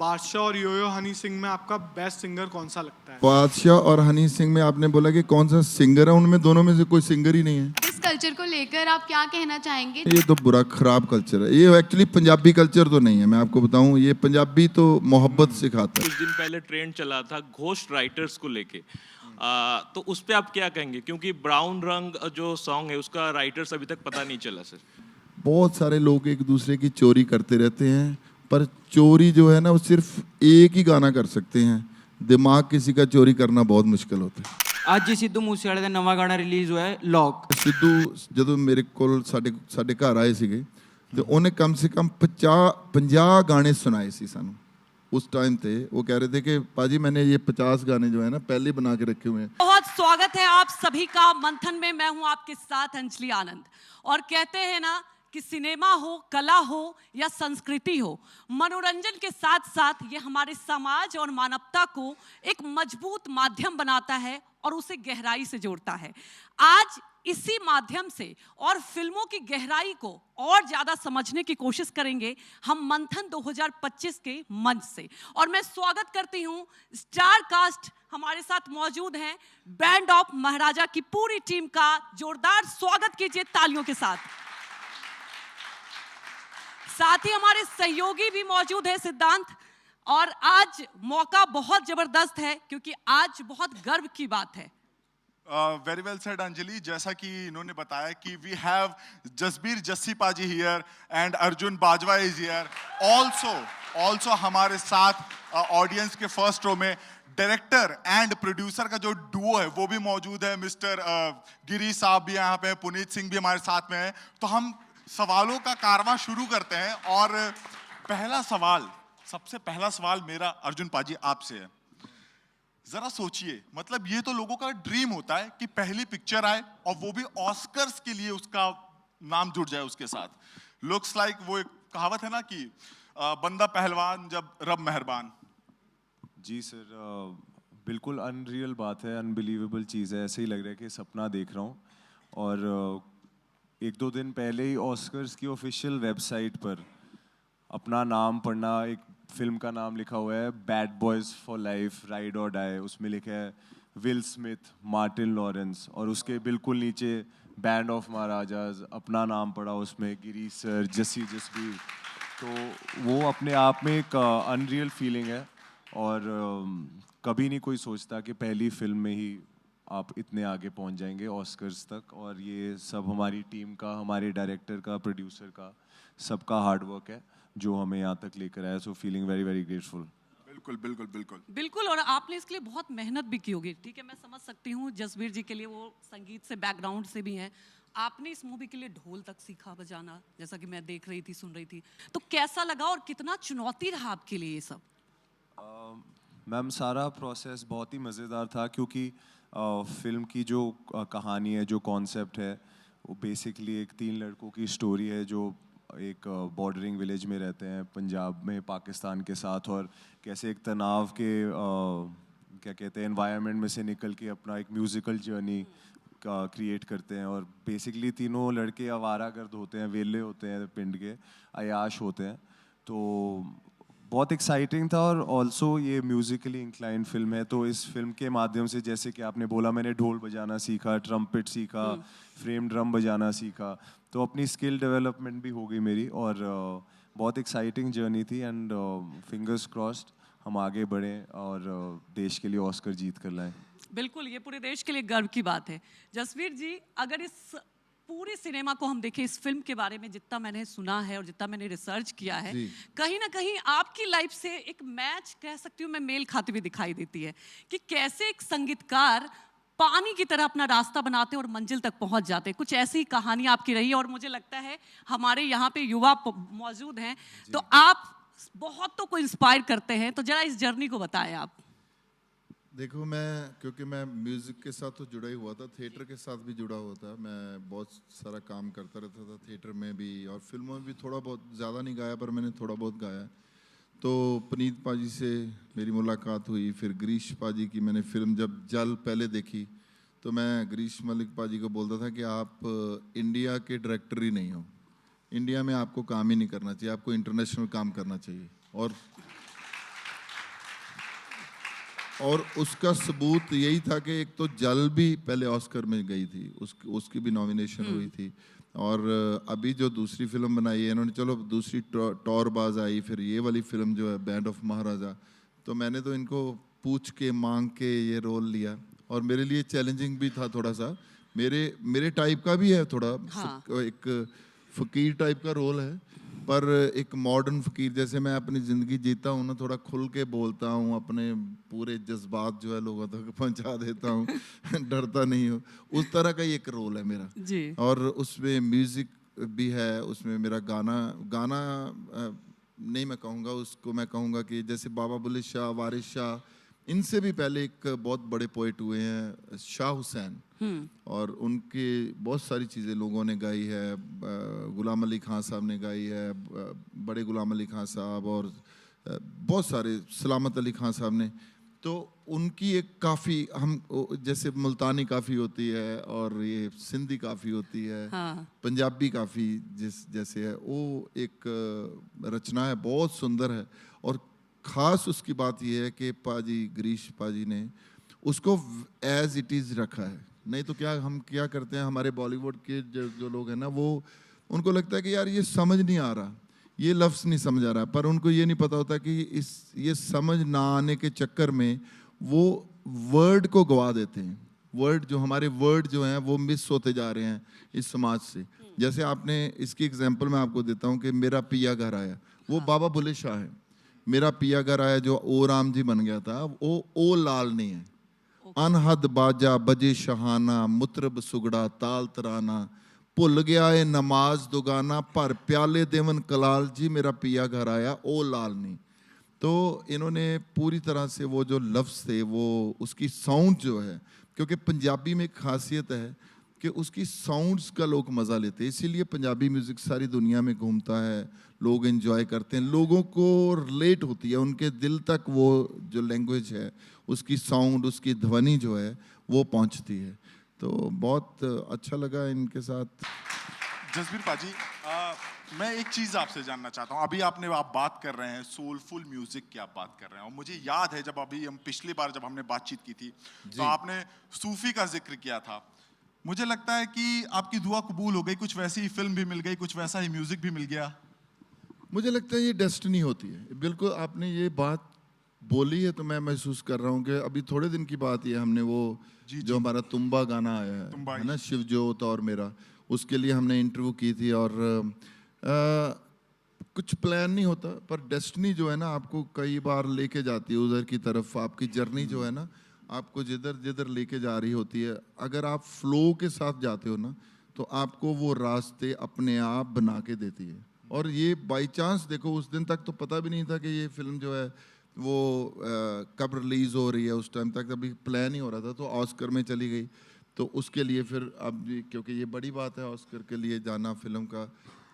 बादशाह और योयो हनी सिंह में आपका बेस्ट सिंगर कौन सा लगता है? बादशाह और हनी सिंह में आपने बोला कि कौन सा सिंगर है, उनमें दोनों में से कोई सिंगर ही नहीं है। इस कल्चर को लेकर आप क्या कहना चाहेंगे? ये तो बुरा खराब कल्चर है। ये एक्चुअली पंजाबी कल्चर तो नहीं है, मैं आपको बताऊं। ये पंजाबी तो मोहब्बत सिखाता है। कुछ दिन पहले ट्रेंड चला था घोस्ट राइटर्स को लेके, तो उस पे आप क्या कहेंगे? क्योंकि ब्राउन रंग जो सॉन्ग है उसका राइटर्स अभी तक पता नहीं चला सर। बहुत सारे लोग एक दूसरे की चोरी करते रहते हैं, पर चोरी जो है ना वो सिर्फ एक ही गाना कर सकते हैं। दिमाग किसी का चोरी करना बहुत मुश्किल होता है। ਅੱਜ ਜੀ ਸਿੱਧੂ ਮੂਸੇਵਾਲੇ ਦਾ ਨਵਾਂ ਗਾਣਾ ਰਿਲੀਜ਼ ਹੋਇਆ ਹੈ ਲੌਕ। ਸਿੱਧੂ ਜਦੋਂ ਮੇਰੇ ਕੋਲ ਸਾਡੇ ਘਰ ਆਏ ਸੀਗੇ ਤੇ ਉਹਨੇ ਕਮ ਸੇ ਕਮ 50 गाने सुनाए सी सानू। उस टाइम थे वो कह रहे थे कि पाजी मैंने ये 50 गाने जो है ना पहले बना के रखे हुए हैं। बहुत स्वागत है आप सभी का मंथन में। मैं हूं आपके साथ अंजलि आनंद। और कहते हैं ना कि सिनेमा हो, कला हो या संस्कृति हो, मनोरंजन के साथ साथ ये हमारे समाज और मानवता को एक मजबूत माध्यम बनाता है और उसे गहराई से जोड़ता है। आज इसी माध्यम से और फिल्मों की गहराई को और ज़्यादा समझने की कोशिश करेंगे हम मंथन 2025 के मंच से। और मैं स्वागत करती हूँ स्टार कास्ट हमारे साथ मौजूद हैं, बैंड ऑफ महाराजा की पूरी टीम का जोरदार स्वागत कीजिए तालियों के साथ। साथ ही हमारे सहयोगी भी मौजूद है सिद्धांत। और आज मौका बहुत जबरदस्त है क्योंकि आज बहुत गर्व की बात है। Very well said Anjali. जैसा कि इन्होंने बताया कि वी हैव जसबीर जस्सी पाजी here and Arjun Bajwa is here also हमारे साथ ऑडियंस के फर्स्ट रो में डायरेक्टर एंड प्रोड्यूसर का जो डुओ है वो भी मौजूद है। मिस्टर गिरी साहब भी यहाँ पे हैं, पुनीत सिंह भी हमारे साथ में हैं। तो हम सवालों का कारवां शुरू करते हैं और सबसे पहला सवाल मेरा अर्जुन पाजी आपसे है। जरा सोचिए, मतलब ये तो लोगों का ड्रीम होता है कि पहली पिक्चर आए और वो भी ऑस्कर्स के लिए उसका नाम जुड़ जाए उसके साथ। लुक्स लाइक वो एक कहावत है ना कि बंदा पहलवान जब रब मेहरबान। जी सर, बिल्कुल अनरियल बात है, अनबिलीवेबल चीज़ है। ऐसे ही लग रहा है कि सपना देख रहा हूँ। और एक दो दिन पहले ही ऑस्कर्स की ऑफिशियल वेबसाइट पर अपना नाम पढ़ना, एक फिल्म का नाम लिखा हुआ है bad boys for life ride और डाई। उसमें लिखा है विल स्मिथ, मार्टिन लॉरेंस, और उसके बिल्कुल नीचे बैंड ऑफ महाराजाज। अपना नाम पढ़ा उसमें, गिरी सर, जसबीर। तो वो अपने आप में एक अनरियल फीलिंग है। और कभी नहीं कोई सोचता कि पहली फिल्म में ही आप इतने आगे पहुंच जाएंगे ऑस्कर्स तक। और ये सब हमारी टीम का, हमारे डायरेक्टर का, प्रोड्यूसर का, सबका हार्ड वर्क है जो हमें यहाँ तक लेकर आया। So feeling very very grateful. बिल्कुल बिल्कुल बिल्कुल बिल्कुल। और आपने इसके लिए बहुत मेहनत भी की होगी। ठीक है, मैं समझ सकती हूँ जसबीर जी के लिए वो संगीत से बैकग्राउंड से भी हैं। आपने इस मूवी के लिए ढोल तक सीखा बजाना, जैसा कि मैं देख रही थी, सुन रही थी। तो कैसा लगा और कितना चुनौती रहा आपके लिए ये सब? मैम, सारा प्रोसेस बहुत ही मज़ेदार था क्योंकि फिल्म की जो कहानी है, जो कॉन्सेप्ट है, वो बेसिकली एक 3 लड़कों की स्टोरी है जो एक बॉर्डरिंग विलेज में रहते हैं पंजाब में पाकिस्तान के साथ। और कैसे एक तनाव के क्या कहते हैं एनवायरनमेंट में से निकल के अपना एक म्यूज़िकल जर्नी का क्रिएट करते हैं। और बेसिकली तीनों लड़के आवारागर्द होते हैं, वेले होते हैं, पिंड के अयाश होते हैं। तो बहुत एक्साइटिंग था। और ऑल्सो ये म्यूज़िकली इंक्लाइन फिल्म है, तो इस फिल्म के माध्यम से, जैसे कि आपने बोला, मैंने ढोल बजाना सीखा, ट्रम्पेट सीखा, फ्रेम ड्रम बजाना सीखा। तो अपनी स्किल डेवलपमेंट भी हो गई मेरी। और बहुत एक्साइटिंग जर्नी थी। एंड फिंगर्स क्रॉस्ड हम आगे बढ़ें और देश के लिए ऑस्कर जीत कर लाएं। बिल्कुल, ये पूरे देश के लिए गर्व की बात है। जसवीर जी, अगर इस पूरी सिनेमा को हम देखें, इस फिल्म के बारे में जितना मैंने सुना है और जितना मैंने रिसर्च किया है, कहीं ना कहीं आपकी लाइफ से एक मैच कह सकती हूँ मैं, मेल खाती हुई दिखाई देती है कि कैसे एक संगीतकार पानी की तरह अपना रास्ता बनाते और मंजिल तक पहुंच जाते। कुछ ऐसी कहानी आपकी रही। और मुझे लगता है हमारे यहाँ पे युवा मौजूद हैं, तो आप बहुत तो को इंस्पायर करते हैं। तो जरा इस जर्नी को बताएं आप। देखो, क्योंकि मैं म्यूज़िक के साथ तो जुड़ा ही हुआ था, थिएटर के साथ भी जुड़ा हुआ था। मैं बहुत सारा काम करता रहता था थिएटर में भी, और फिल्मों में भी थोड़ा बहुत, ज़्यादा नहीं गाया पर मैंने थोड़ा बहुत गाया। तो पुनीत पाजी से मेरी मुलाकात हुई, फिर गिरीश पाजी की मैंने फिल्म जब जल पहले देखी तो मैं गिरीश मलिक पाजी को बोलता था कि आप इंडिया के डायरेक्टर ही नहीं हो, इंडिया में आपको काम ही नहीं करना चाहिए, आपको इंटरनेशनल काम करना चाहिए। और और उसका सबूत यही था कि एक तो जल भी पहले ऑस्कर में गई थी, उसकी भी नॉमिनेशन हुई थी, और अभी जो दूसरी फिल्म बनाई है इन्होंने, चलो दूसरी टॉरबाज आई, फिर ये वाली फिल्म जो है बैंड ऑफ महाराजा, तो मैंने तो इनको पूछ के मांग के ये रोल लिया, और मेरे लिए चैलेंजिंग भी था थोड़ा सा, मेरे टाइप का भी है थोड़ा, एक फकीर टाइप का रोल है, पर एक मॉडर्न फकीर, जैसे मैं अपनी ज़िंदगी जीता हूँ ना, थोड़ा खुल के बोलता हूँ, अपने पूरे जज्बात जो है लोगों तक पहुँचा देता हूँ डरता नहीं हूँ, उस तरह का ही एक रोल है मेरा जी। और उसमें म्यूज़िक भी है, उसमें मेरा गाना नहीं मैं कहूँगा उसको, मैं कहूँगा कि जैसे बाबा बुल्ले शाह, वारिस शाह, इनसे भी पहले एक बहुत बड़े पोइट हुए हैं शाह हुसैन, और उनके बहुत सारी चीज़ें लोगों ने गाई है, गुलाम अली खां साहब ने गाई है, बड़े गुलाम अली खां साहब, और बहुत सारे, सलामत अली खां साहब ने, तो उनकी एक काफ़ी, हम जैसे मुल्तानी काफ़ी होती है और ये सिंधी काफ़ी होती है, पंजाबी काफ़ी जैसे है, वो एक रचना है, बहुत सुंदर है, और ख़ास उसकी बात यह है कि पाजी गिरीश पाजी ने उसको एज इट इज़ रखा है। नहीं तो हम क्या करते हैं, हमारे बॉलीवुड के जो लोग हैं ना, वो उनको लगता है कि यार ये समझ नहीं आ रहा, ये लफ्ज़ नहीं समझ आ रहा, पर उनको ये नहीं पता होता कि ये समझ ना आने के चक्कर में वो वर्ड को गवा देते हैं। हमारे वर्ड जो हैं वो मिस होते जा रहे हैं इस समाज से। जैसे आपने इसकी एग्जांपल मैं आपको देता हूँ कि मेरा पिया घर आया, वो बाबा बुल्ले शाह है। मेरा पिया घर आया जो ओ राम जी बन गया था, वो ओ लाल नहीं है। अनहद बाजा बजे शहाना, मुतरब सुगड़ा ताल तराना, भुल गया है नमाज दुगाना, पर प्याले देवन कलाल जी मेरा पिया घर आया, ओ लाल नहीं। तो इन्होंने पूरी तरह से वो जो लफ्ज़ थे, वो उसकी साउंड जो है, क्योंकि पंजाबी में एक खासियत है कि उसकी साउंड्स का लोग मज़ा लेते हैं, इसीलिए पंजाबी म्यूज़िक सारी दुनिया में घूमता है, लोग एंजॉय करते हैं, लोगों को रिलेट होती है, उनके दिल तक वो जो लैंग्वेज है, उसकी साउंड, उसकी ध्वनि जो है वो पहुंचती है। तो बहुत अच्छा लगा इनके साथ। जसबीर पाजी, मैं एक चीज़ आपसे जानना चाहता हूँ। अभी आप बात कर रहे हैं सोलफुल म्यूजिक की, आप बात कर रहे हैं, और मुझे याद है जब पिछली बार जब हमने बातचीत की थी तो आपने सूफी का जिक्र किया था। मुझे लगता है कि आपकी दुआ कबूल हो गई, कुछ वैसी ही फिल्म भी मिल गई, कुछ वैसा ही म्यूजिक भी मिल गया। मुझे लगता है ये डेस्टिनी होती है। बिल्कुल आपने ये बात बोली है तो मैं महसूस कर रहा हूँ कि अभी थोड़े दिन की बात ही है, हमने वो जो हमारा तुम्बा गाना आया है ना, शिवजोत और मेरा, उसके लिए हमने इंटरव्यू की थी, और कुछ प्लान नहीं होता, पर डेस्टिनी जो है ना आपको कई बार लेके जाती है उधर की तरफ। आपकी जर्नी जो है ना आपको जिधर लेके जा रही होती है, अगर आप फ्लो के साथ जाते हो ना तो आपको वो रास्ते अपने आप बना के देती है। और ये बाई चांस, देखो उस दिन तक तो पता भी नहीं था कि ये फिल्म जो है वो कब रिलीज़ हो रही है, उस टाइम तक अभी प्लान ही हो रहा था, तो ऑस्कर में चली गई। तो उसके लिए फिर अब क्योंकि ये बड़ी बात है, ऑस्कर के लिए जाना, फिल्म का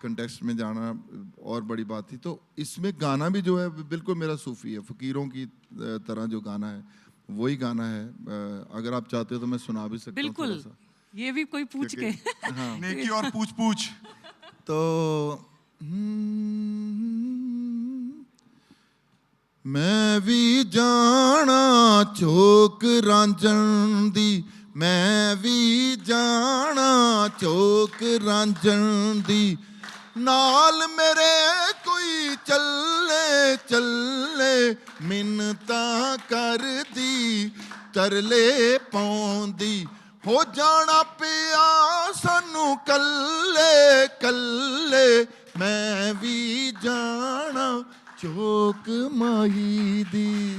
कंटेस्ट में जाना और बड़ी बात थी। तो इसमें गाना भी जो है बिल्कुल मेरा सूफी है, फ़कीरों की तरह जो गाना है वही गाना है। अगर आप चाहते हो तो मैं सुना भी सकता हूँ बिल्कुल, ये भी कोई पूछ के हाँ। नेकी और पूछ तो मैं भी जाना चौक रांझण दी, मैं भी जाना चौक रांझण दी, नाल मेरे कोई चले चले, मिन्नता कर दी तरले पाउंदी, हो जाना पिया सानू कल्ले कल्ले, मैं भी जाना चौक माही दी।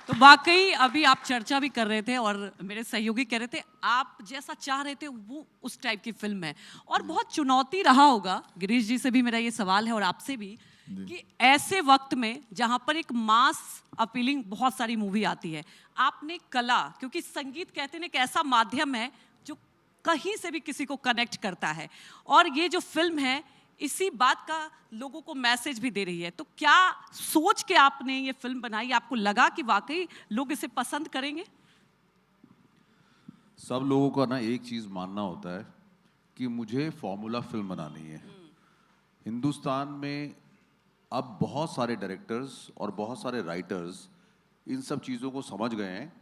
तो वाकई अभी आप चर्चा भी कर रहे थे और मेरे सहयोगी कह रहे थे आप जैसा चाह रहे थे वो उस टाइप की फिल्म है, और बहुत चुनौती रहा होगा। गिरीश जी से भी मेरा ये सवाल है और आपसे भी कि ऐसे वक्त में जहां पर एक मास अपीलिंग बहुत सारी मूवी आती है, आपने कला, क्योंकि संगीत कहते हैं एक ऐसा माध्यम है जो कहीं से भी किसी को कनेक्ट करता है, और ये जो फिल्म है इसी बात का लोगों को मैसेज भी दे रही है, तो क्या सोच के आपने ये फिल्म बनाई? आपको लगा कि वाकई लोग इसे पसंद करेंगे? सब लोगों का ना एक चीज़ मानना होता है कि मुझे फॉर्मूला फिल्म बनानी है। हिंदुस्तान में अब बहुत सारे डायरेक्टर्स और बहुत सारे राइटर्स इन सब चीज़ों को समझ गए हैं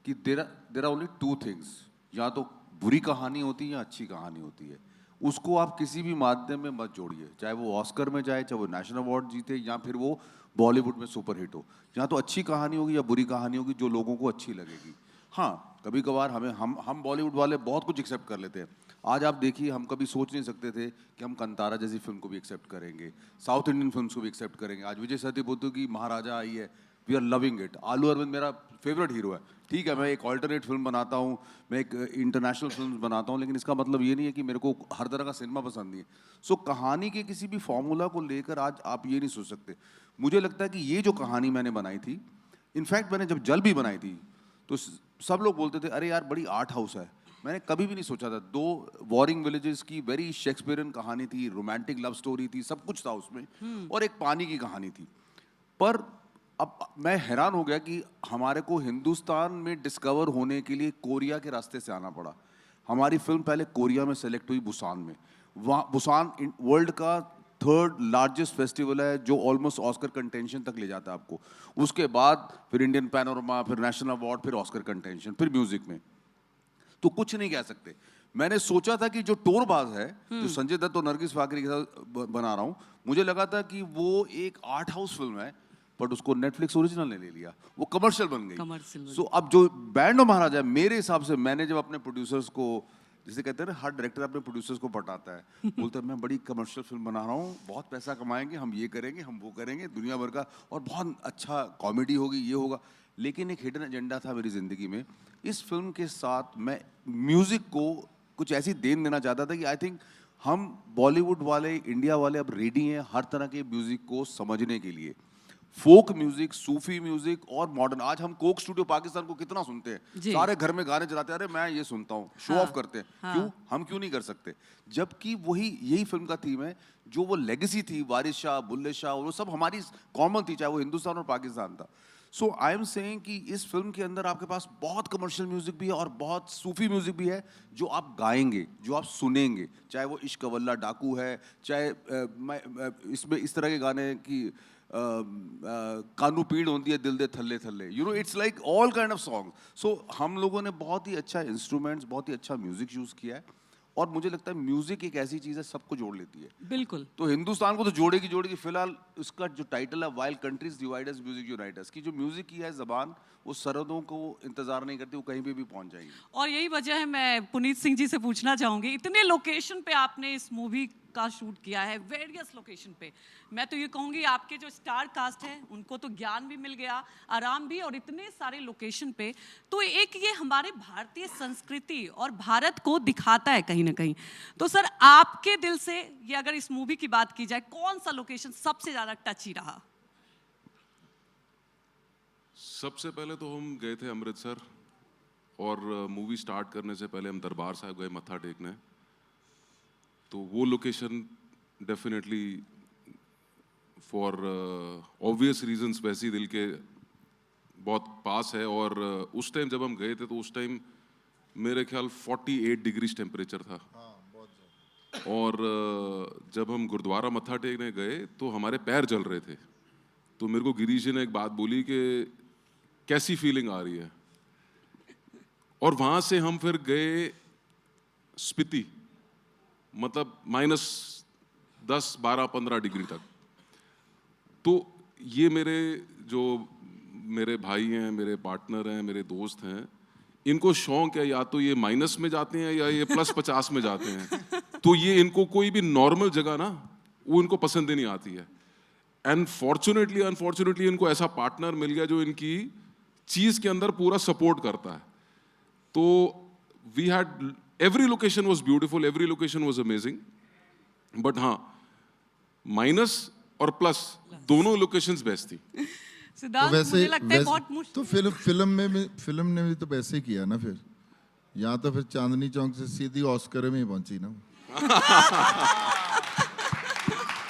कि there are only two things, या तो बुरी कहानी होती है या अच्छी कहानी होती है। उसको आप किसी भी माध्यम में मत जोड़िए, चाहे वो ऑस्कर में जाए, चाहे वो नेशनल अवार्ड जीते, या फिर वो बॉलीवुड में सुपर हिट हो। या तो अच्छी कहानी होगी या बुरी कहानी होगी जो लोगों को अच्छी लगेगी। हाँ, कभी कभार हम बॉलीवुड वाले बहुत कुछ एक्सेप्ट कर लेते हैं। आज आप देखिए, हम कभी सोच नहीं सकते थे कि हम कंतारा जैसी फिल्म को भी एक्सेप्ट करेंगे, साउथ इंडियन फिल्म्स को भी एक्सेप्ट करेंगे। आज विजय सेतुपति की महाराजा आई है, वी आर लविंग इट। आलू अरविंद मेरा फेवरेट हीरो है, ठीक है, मैं एक ऑल्टरनेट फिल्म बनाता हूँ, मैं एक इंटरनेशनल फिल्म बनाता हूँ, लेकिन इसका मतलब ये नहीं है कि मेरे को हर तरह का सिनेमा पसंद नहीं है। सो कहानी के किसी भी फॉर्मूला को लेकर आज आप ये नहीं सोच सकते। मुझे लगता है कि ये जो कहानी मैंने बनाई थी, इनफैक्ट मैंने जब जल भी बनाई थी तो सब लोग बोलते थे अरे यार बड़ी आर्ट हाउस है। मैंने कभी भी नहीं सोचा था। 2 वॉरिंग विलेजेस की वेरी शेक्सपियरियन कहानी थी, रोमांटिक लव स्टोरी थी, सब कुछ था उसमें, और एक पानी की कहानी थी। पर अब मैं हैरान हो गया कि हमारे को हिंदुस्तान में डिस्कवर होने के लिए कोरिया के रास्ते से आना पड़ा। हमारी फिल्म पहले कोरिया में सेलेक्ट हुई, बुसान में। वहाँ बुसान वर्ल्ड का 3rd लार्जेस्ट फेस्टिवल है जो ऑलमोस्ट ऑस्कर कंटेंशन तक ले जाता है आपको। उसके बाद फिर इंडियन पैनोरमा, फिर नेशनल अवार्ड, फिर ऑस्कर कंटेंशन, फिर म्यूजिक में। तो कुछ नहीं कह सकते। मैंने सोचा था कि जो टोरबाज है, जो संजय दत्त और नरगिस फाकरी के साथ बना रहा हूँ, मुझे लगा था कि वो एक आर्ट हाउस फिल्म है, बट उसको नेटफ्लिक्स ओरिजिनल ने ले लिया, वो कमर्शियल बन गई। सो अब जो बैंड ऑफ महाराजा है, मेरे हिसाब से मैंने जब अपने प्रोड्यूसर्स को, जिसे कहते हैं ना हर डायरेक्टर अपने प्रोड्यूसर्स को पटाता है, बोलता है मैं बड़ी कमर्शियल फिल्म बना रहा हूँ, बहुत पैसा कमाएंगे, हम ये करेंगे, हम वो करेंगे, दुनिया भर का, और बहुत अच्छा कॉमेडी होगी, ये होगा। लेकिन एक हिडन एजेंडा था मेरी ज़िंदगी में। इस फिल्म के साथ मैं म्यूज़िक को कुछ ऐसी देन देना चाहता था कि आई थिंक हम बॉलीवुड वाले, इंडिया वाले अब रेडी हैं हर तरह के म्यूज़िक को समझने के लिए। फोक म्यूजिक, सूफी म्यूजिक और मॉडर्न। आज हम कोक स्टूडियो पाकिस्तान को कितना सुनते हैं, सारे घर में गाने चलाते हैं, अरे मैं ये सुनता हूँ, शो ऑफ करते हैं। क्यों? हम क्यों नहीं कर सकते? जबकि यही फिल्म का थीम है, जो वो लेगेसी थी, वारिस शाह, बुल्ले शाह, वो सब हमारी कॉमन थी, चाहे वो हिंदुस्तान और पाकिस्तान था। सो आई एम सेइंग कि इस फिल्म के अंदर आपके पास बहुत कमर्शियल म्यूजिक भी है और बहुत सूफी म्यूजिक भी है, जो आप गाएंगे, जो आप सुनेंगे, चाहे वो इश्क वल्ला डाकू है, चाहे इसमें इस तरह के गाने की कानू पीड़ होती है दिल दे थल्ले थल्ले, you know, it's like all kind of song. So हम लोगों ने बहुत ही अच्छा इंस्ट्रूमेंट्स, बहुत ही अच्छा म्यूजिक यूज किया है, और मुझे लगता है म्यूजिक एक ऐसी चीज है सबको जोड़ लेती है। बिल्कुल। तो हिंदुस्तान को तो जोड़ेगी। फिलहाल उसका जो टाइटल है while countries divide us music unite us, की जो म्यूजिक की है जबान, वो सरहदों को इंतजार नहीं करती, वो कहीं पे भी पहुंच जाएगी। और यही वजह है, मैं पुनीत सिंह जी से पूछना चाहूंगी, इतने लोकेशन पे आपने इस मूवी का शूट किया है, वेरियस लोकेशन पे, मैं तो ये कहूंगी आपके जो स्टार कास्ट है उनको तो ज्ञान भी मिल गया, आराम भी, और इतने सारे लोकेशन पे, तो एक ये हमारे भारतीय संस्कृति और भारत को दिखाता है कहीं ना कहीं। तो सर आपके दिल से ये अगर इस मूवी की बात की जाए, कौन सा लोकेशन सबसे ज्यादा टची रहा? सबसे पहले तो हम गए थे अमृतसर, और मूवी स्टार्ट करने से पहले हम दरबार साहब गए मत्था टेकने। तो वो location definitely for obvious reasons वैसे ही दिल के बहुत पास है। और उस टाइम जब हम गए थे तो उस टाइम मेरे ख्याल 48 डिग्रीज टेम्परेचर था। और जब हम गुरुद्वारा मत्था टेकने गए तो हमारे पैर जल रहे थे। तो मेरे को गिरीश जी ने एक बात बोली कि कैसी फीलिंग आ रही है। और वहाँ से हम फिर गए स्पीति, मतलब -10, 12, 15 डिग्री तक। तो ये मेरे भाई हैं, मेरे पार्टनर हैं, मेरे दोस्त हैं, इनको शौक है या तो ये माइनस में जाते हैं या ये +50 में जाते हैं। तो ये इनको कोई भी नॉर्मल जगह ना, वो इनको पसंद ही नहीं आती है। एंड अनफॉर्चुनेटली इनको ऐसा पार्टनर मिल गया जो इनकी चीज़ के अंदर पूरा सपोर्ट करता है। तो we had, every location was beautiful, every location was amazing, but हाँ, माइनस और प्लस दोनों लोकेशंस बेस्ट थी। सिद्धांत, मुझे लगता है बहुत मुश्किल। तो फिल्म ने भी तो वैसे ही किया ना। फिर यहाँ तो फिर चांदनी चौक से सीधी ऑस्कर में ही पहुंची ना।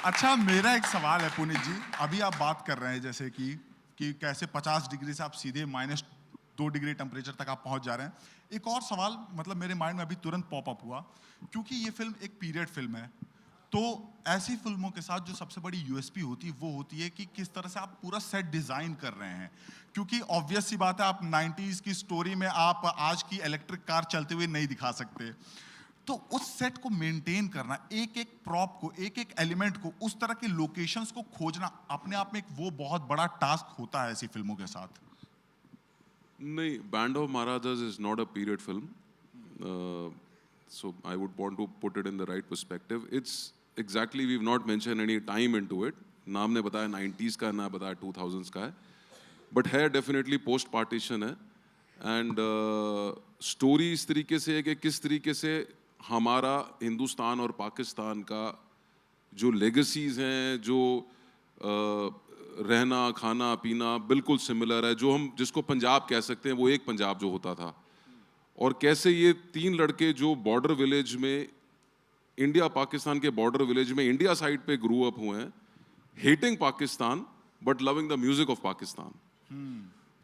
अच्छा, मेरा एक सवाल है पुनीत जी, अभी आप बात कर रहे हैं जैसे कि कैसे 50 डिग्री से आप सीधे -2 डिग्री टेम्परेचर तक आप पहुंच जा रहे हैं। एक और सवाल मतलब मेरे माइंड में अभी तुरंत पॉप अप हुआ, क्योंकि ये फिल्म एक पीरियड फिल्म है, तो ऐसी फिल्मों के साथ जो सबसे बड़ी यूएसपी होती है वो होती है कि किस तरह से आप पूरा सेट डिजाइन कर रहे हैं, क्योंकि ऑब्वियस सी बात है आप 90s की स्टोरी में आप आज की इलेक्ट्रिक कार चलते हुए नहीं दिखा सकते, तो उस सेट को मेंटेन करना, एक एक प्रॉप को, एक एक एलिमेंट को, उस तरह के लोकेशंस को खोजना अपने आप में एक वो बहुत बड़ा टास्क होता है ऐसी फिल्मों के साथ। नहीं, band of Maharajas is not a period film, so I would want to put it in the right perspective. It's exactly, we've not mentioned any time into it. नाम ने बताया 90s का, ना बताया 2000s का है, but है definitely post partition है, and story इस तरीके से है कि किस तरीके से हमारा हिंदुस्तान और पाकिस्तान का जो legacies हैं, जो रहना खाना पीना बिल्कुल सिमिलर है, जो हम जिसको पंजाब कह सकते हैं, वो एक पंजाब जो होता था, और कैसे ये तीन लड़के जो बॉर्डर विलेज में, इंडिया पाकिस्तान के बॉर्डर विलेज में इंडिया साइड पे ग्रो अप हुए हैं, hating Pakistan but loving the music of Pakistan.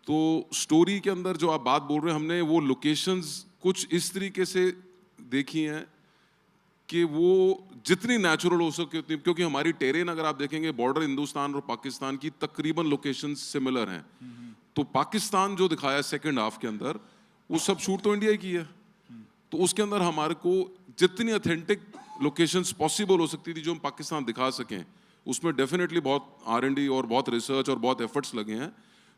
तो स्टोरी के अंदर जो आप बात बोल रहे हैं, हमने वो लोकेशंस कुछ इस तरीके से देखी हैं कि वो जितनी नेचुरल हो सके उतनी, क्योंकि हमारी टेरेन अगर आप देखेंगे बॉर्डर हिंदुस्तान और पाकिस्तान की तकरीबन लोकेशंस सिमिलर हैं, तो पाकिस्तान जो दिखाया सेकेंड हाफ के अंदर वो सब शूट तो इंडिया की है, तो उसके अंदर हमारे को जितनी ऑथेंटिक लोकेशंस पॉसिबल हो सकती थी जो हम पाकिस्तान दिखा सकें, उसमें डेफिनेटली बहुत R&D और बहुत रिसर्च और बहुत एफर्ट्स लगे हैं,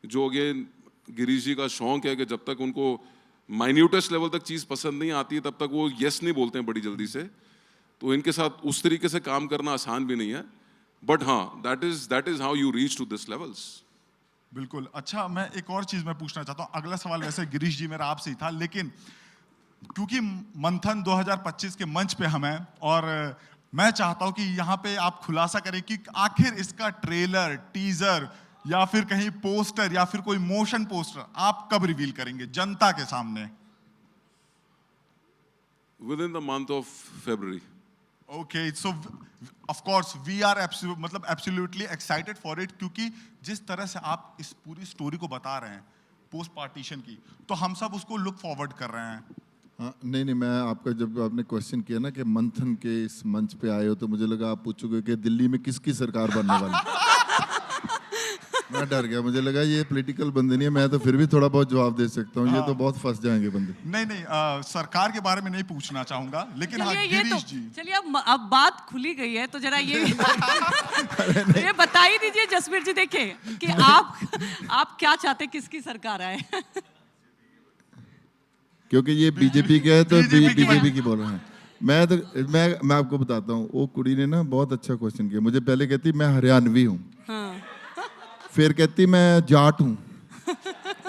जो अगेन गिरीश जी का शौक है कि जब तक उनको माइन्यूटेस्ट लेवल तक चीज़ पसंद नहीं आती है तब तक वो यस नहीं बोलते हैं बड़ी जल्दी से, तो इनके साथ उस तरीके से काम करना आसान भी नहीं है, बट हाँ, that is how you reach to this levels. बिल्कुल। अच्छा, मैं एक और चीज मैं पूछना चाहता हूँ, अगला सवाल वैसे गिरीश जी मेरा आपसे ही था, लेकिन क्योंकि मंथन 2025 के मंच पे हम हैं और मैं चाहता हूँ कि यहाँ पे आप खुलासा करें कि आखिर इसका ट्रेलर, टीजर या फिर कहीं पोस्टर या फिर कोई मोशन पोस्टर आप कब रिवील करेंगे जनता के सामने? With in the month of February. Okay, so of course we are absolutely excited for it, क्योंकि जिस तरह से आप इस पूरी स्टोरी को बता रहे हैं पोस्ट पार्टीशन की, तो हम सब उसको लुक फॉरवर्ड कर रहे हैं। हाँ, नहीं, मैं आपका जब आपने क्वेश्चन किया ना कि मंथन के इस मंच पे आए हो, तो मुझे लगा आप पूछोगे कि दिल्ली में किसकी सरकार बनने वाली। मैं डर गया, मुझे लगा ये पॉलिटिकल बंदे नहीं है, मैं तो फिर भी थोड़ा बहुत जवाब दे सकता हूँ, ये तो बहुत फंस जाएंगे बंदे। नहीं, सरकार के बारे में नहीं पूछना चाहूंगा, लेकिन हाँ गिरीश जी, चलिए अब बात खुली गई है तो जरा ये ये बता ही दीजिए जसवीर जी, देखिए कि आप क्या चाहते, किसकी सरकार आए? क्योंकि ये बीजेपी के है तो बीजेपी की बोल रहे हैं। मैं आपको बताता हूँ, वो कुड़ी ने ना बहुत अच्छा क्वेश्चन किया, मुझे पहले कहती मैं हरियाणवी हूँ, फिर कहती मैं जाट हूँ,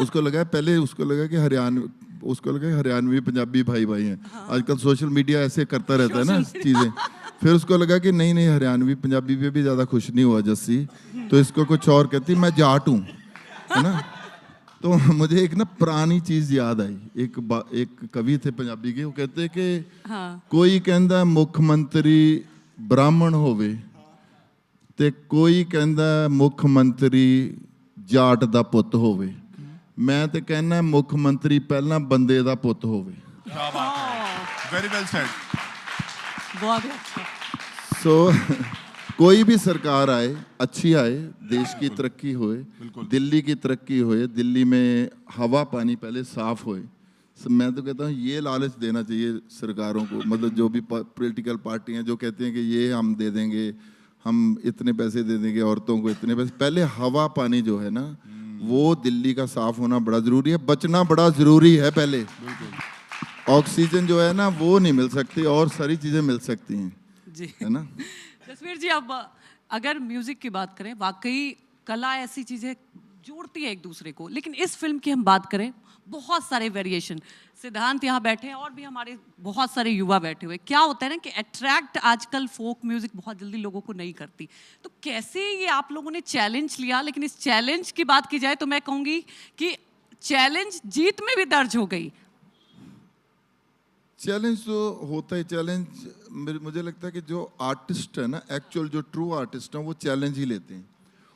उसको लगा कि हरियाणवी पंजाबी भाई हैं। आजकल सोशल मीडिया ऐसे करता रहता है ना चीजें, फिर उसको लगा कि नहीं हरियाणवी पंजाबी पे भी ज्यादा खुश नहीं हुआ जस्सी, तो इसको कुछ और कहती मैं जाट हूँ, है ना। तो मुझे एक ना पुरानी चीज याद आई, एक कवि थे पंजाबी के, वो कहते कि कोई कहंदा मुख्यमंत्री ब्राह्मण होवे ते कोई कहंदा मुख मंत्री जाट दा पुੱਤ होवे, मैं ते कहना मुख मंत्री पहला बंदे दा पुੱਤ होवे। क्या बात है, वेरी वेल सेड, बहुत अच्छा। सो कोई भी सरकार आए, अच्छी आए, देश की तरक्की होए, दिल्ली की तरक्की होए, दिल्ली में हवा पानी पहले साफ होए। मैं तो कहता हूँ ये लालच देना चाहिए सरकारों को, मतलब जो भी पॉलिटिकल पार्टी हैं जो कहते हैं कि ये हम दे देंगे, हम इतने पैसे दे देंगे औरतों को, इतने पैसे, पहले हवा पानी जो है ना वो दिल्ली का साफ होना बड़ा जरूरी है, बचना बड़ा जरूरी है। पहले ऑक्सीजन जो है ना वो नहीं मिल सकती और सारी चीजें मिल सकती हैं जी, है ना। जसवीर जी, अब अगर म्यूजिक की बात करें, वाकई कला ऐसी चीज है जोड़ती है एक दूसरे को, लेकिन इस फिल्म की हम बात करें, बहुत सारे वेरिएशन, सिद्धांत यहाँ बैठे हैं और भी हमारे बहुत सारे युवा बैठे हुए, क्या होता है ना कि अट्रैक्ट आजकल फोक म्यूजिक बहुत जल्दी लोगों को नहीं करती, तो कैसे ये आप लोगों ने चैलेंज लिया? लेकिन इस चैलेंज की बात की जाए तो मैं कहूँगी कि चैलेंज जीत में भी दर्ज हो गई। चैलेंज तो होता है, चैलेंज मुझे लगता है कि जो आर्टिस्ट है ना, एक्चुअल जो ट्रू आर्टिस्ट हैं वो चैलेंज ही लेते हैं।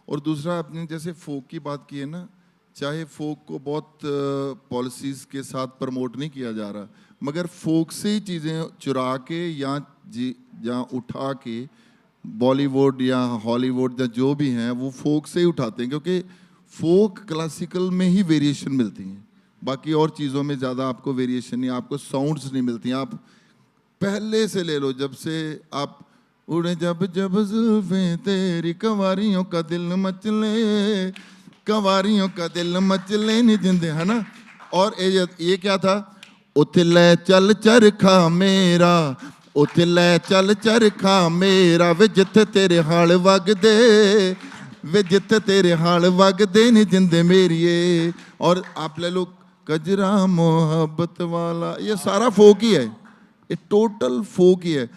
और दूसरा, आपने जैसे फोक की बात की है ना, चाहे फोक को बहुत पॉलिसीज़ के साथ प्रमोट नहीं किया जा रहा, मगर फोक से ही चीज़ें चुरा के या जी जहाँ उठा के बॉलीवुड या हॉलीवुड या जो भी हैं वो फोक से ही उठाते हैं, क्योंकि फोक क्लासिकल में ही वेरिएशन मिलती हैं, बाकी और चीज़ों में ज़्यादा आपको वेरिएशन नहीं, आपको साउंड्स नहीं मिलती हैं। आप पहले से ले लो, जब से आप उड़े जब जब जुल्फें तेरी कवारियों का दिल मचले, कवारियों का दिल मचले नहीं जिंदे, है ना। और ये क्या था, उथले चल चरखा मेरा, उथले चल चरखा मेरा, वे जिथे तेरे हाल वगदे, वे जिथे तेरे हाल वगदे नहीं जिंदे मेरिए। और आप ले लो कजरा मोहब्बत वाला, ये सारा फोक ही है, ये टोटल फोक ही है।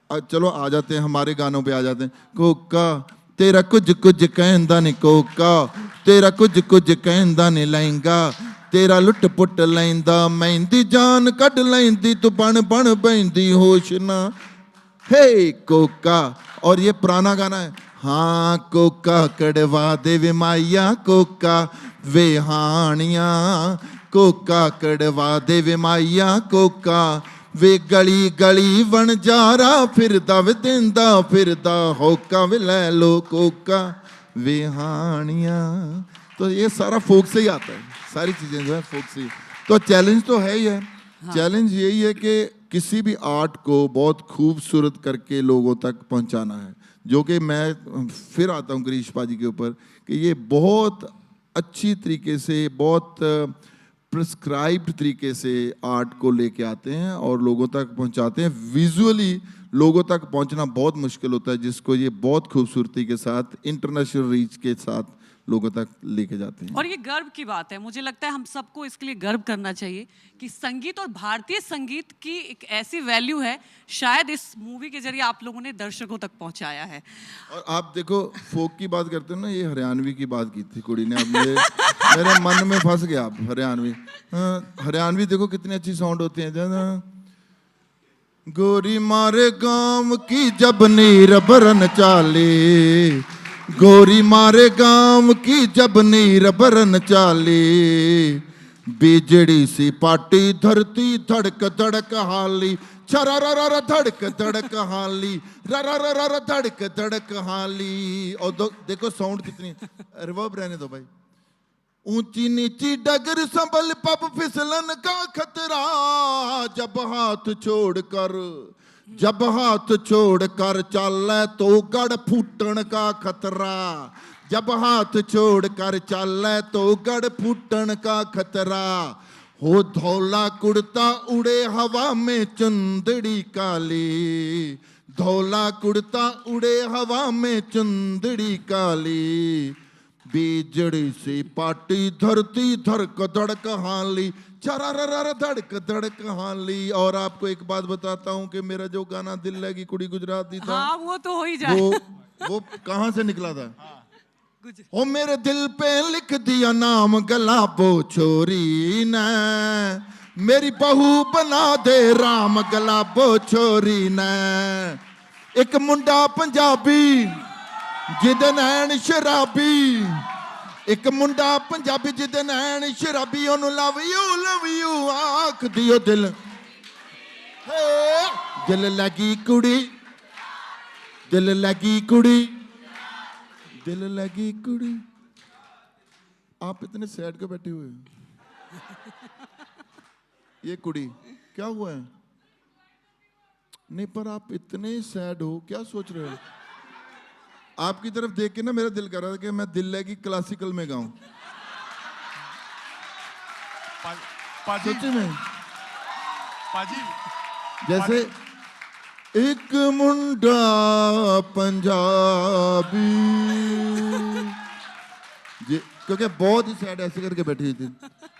चलो आ जाते हैं हमारे गानों पे आ जाते हैं। कोका तेरा कुछ कुछ कहंदा नहीं, कोका तेरा कुछ कुछ कहंदा नहीं, लहंगा तेरा लुट पुट लैंदा, मेहंदी जान कट लैंदी, तू बन बन बहंदी होश ना, हे कोका। और ये पुराना गाना है, हाँ कोका कड़वा दे वे माइया, कोका वे हानिया, कोका कड़वा दे वे माइया, कोका वे गली गली वन जारा फिरदा, वे दिंदा फिरदा होका, वे ले लो कोका वे हानिया। तो ये सारा फोक से ही आता है, सारी चीजें जो है फोक से ही। तो चैलेंज तो है ही है। चैलेंज यही है कि किसी भी आर्ट को बहुत खूबसूरत करके लोगों तक पहुंचाना है, जो कि मैं फिर आता हूँ गिरीश पाजी के ऊपर कि ये बहुत अच्छी तरीके से, बहुत प्रिस्क्राइब्ड तरीके से आर्ट को लेके आते हैं और लोगों तक पहुंचाते हैं। विजुअली लोगों तक पहुंचना बहुत मुश्किल होता है, जिसको ये बहुत खूबसूरती के साथ, इंटरनेशनल रीच के साथ लोगों तक लेके जाते हैं। और ये गर्व की बात है, मुझे लगता है हम सबको इसके लिए गर्व करना चाहिए कि संगीत और भारतीय संगीत की एक ऐसी वैल्यू है, शायद इस मूवी के जरिए आप लोगों ने दर्शकों तक पहुंचाया है। और आप देखो फोक की बात करते हो ना, ये हरियाणवी की बात की थी कुड़ी ने, अब मेरे मन में फंस गया। आप हरियाणवी, हरियाणवी देखो कितनी अच्छी साउंड होती है। गोरी मारे गांव की जब नीर बरन चाले, गोरी मारे गांव की जब नीर बरन चाले, बिजड़ी सी पाटी धरती धड़क धड़क हाली, छरा रा धड़क धड़क हाली, रा धड़क धड़क हाली। और देखो साउंड कितनी, रिवर्ब रहने दो भाई। ऊंची नीची डगर संभल पब फिसलन का खतरा, जब हाथ छोड़कर, जब हाथ छोड़कर चले तो गड़ फूटन का खतरा, जब हाथ छोड़कर चले तो गड़ फूटन का खतरा। हो धौला कुर्ता उड़े हवा में चुंदड़ी काली, धौला कुर्ता उड़े हवा में चुंदड़ी काली, बिजड़ी सी पाटी धरती धड़क धड़क हाली, चरा धड़क धड़क हाली। और आपको एक बात बताता हूँ कि मेरा जो गाना दिल लगी कुड़ी गुजराती था, हाँ, वो तो हो ही जाए। वो कहाँ से निकला था? ओ मेरे दिल पे लिख दिया नाम गलाबो छोरी ने, मेरी बहू बना दे राम गलाबो छोरी ने। एक मुंडा पंजाबी जिदे नैन शराबी, एक मुंडा पंजाबी जिदे नैन शराबी, ओनू लव यू आख दियो दिल, दिल लगी कुड़ी, दिल लगी कुड़ी, दिल लगी कुड़ी। आप इतने सैड क्यों बैठे हुए हो? ये कुड़ी क्या हुआ है? नहीं पर आप इतने सैड हो, क्या सोच रहे हो? आपकी तरफ देख के ना मेरा दिल कर रहा था कि मैं दिल लगी क्लासिकल में गाऊं। पाजी में पाजी जैसे एक मुंडा पंजाबी, क्योंकि बहुत ही सैड ऐसे करके बैठी हुई थी,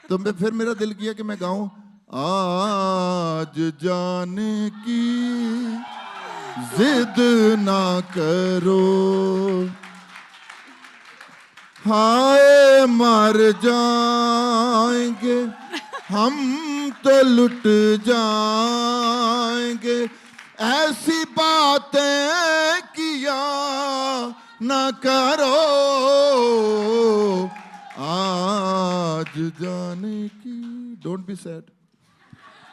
तो फिर मेरा दिल किया कि मैं गाऊं, आज जाने की जिद ना करो, हाय मर जाएंगे हम तो लुट जाएंगे, ऐसी बातें किया ना करो, आज जाने की। Don't be sad.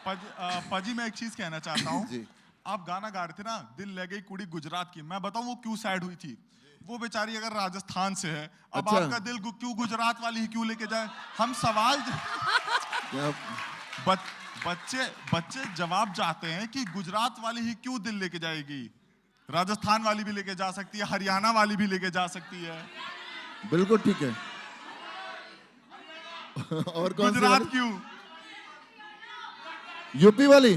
पाजी मैं एक चीज कहना चाहता हूँ। आप गाना गा रहे थे ना, दिल ले गई कुड़ी गुजरात की, मैं बताऊं वो क्यों सैड हुई थी? वो बेचारी अगर राजस्थान से है, अब अच्छा। आपका दिल क्यों गुजरात वाली ही क्यों लेके जाए? हम सवाल बच्चे जवाब चाहते हैं कि गुजरात वाली ही क्यों दिल लेके जाएगी? राजस्थान वाली भी लेके जा सकती है, हरियाणा वाली भी लेके जा सकती है, बिल्कुल ठीक है। और कौन सी गुजरात वाली? क्यों? यूपी वाली।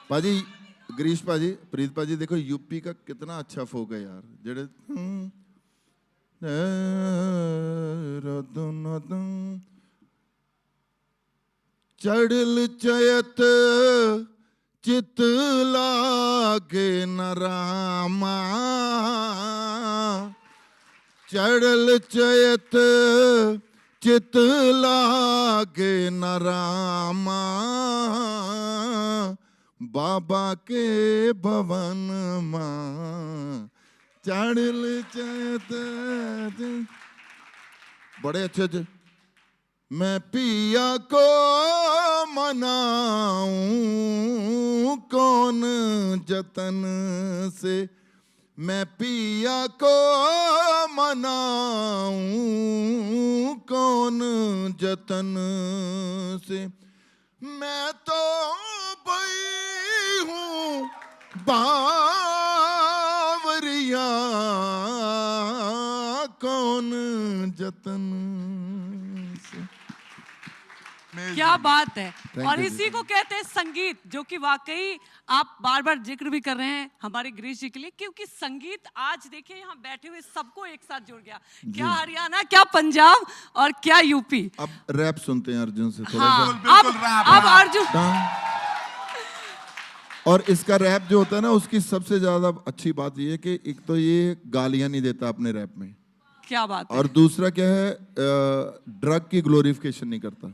पाजी, गिरीश पाजी, प्रीत पाजी, देखो यूपी का कितना अच्छा फोक है यार, जेड़े चढ़ल चयत चित लागे न रामा, चढ़ल चयत चित लागे न रामा, बाबा के भवन मां चढ़ल चयत। बड़े अच्छे अच्छे। मैं पिया को मनाऊं कौन जतन से, मैं पिया को मनाऊं कौन जतन से, मैं तो भई हूँ बावरिया कौन जतन से। क्या बात है। Thank और you, इसी को कहते हैं संगीत, जो कि वाकई आप बार बार जिक्र भी कर रहे हैं हमारे गिरीश जी के लिए, क्योंकि संगीत आज देखिए यहाँ बैठे हुए सबको एक साथ जुड़ गया, क्या हरियाणा, क्या पंजाब और क्या यूपी। अब रैप सुनते हैं अर्जुन से थोड़ा हाँ, सा। बिल्कुल रैप। अब अर्जुन, और इसका रैप जो होता है ना, उसकी सबसे ज्यादा अच्छी बात ये है कि एक तो ये गालियां नहीं देता अपने रैप में, क्या बात है। और दूसरा क्या है, ड्रग की ग्लोरिफिकेशन नहीं करता।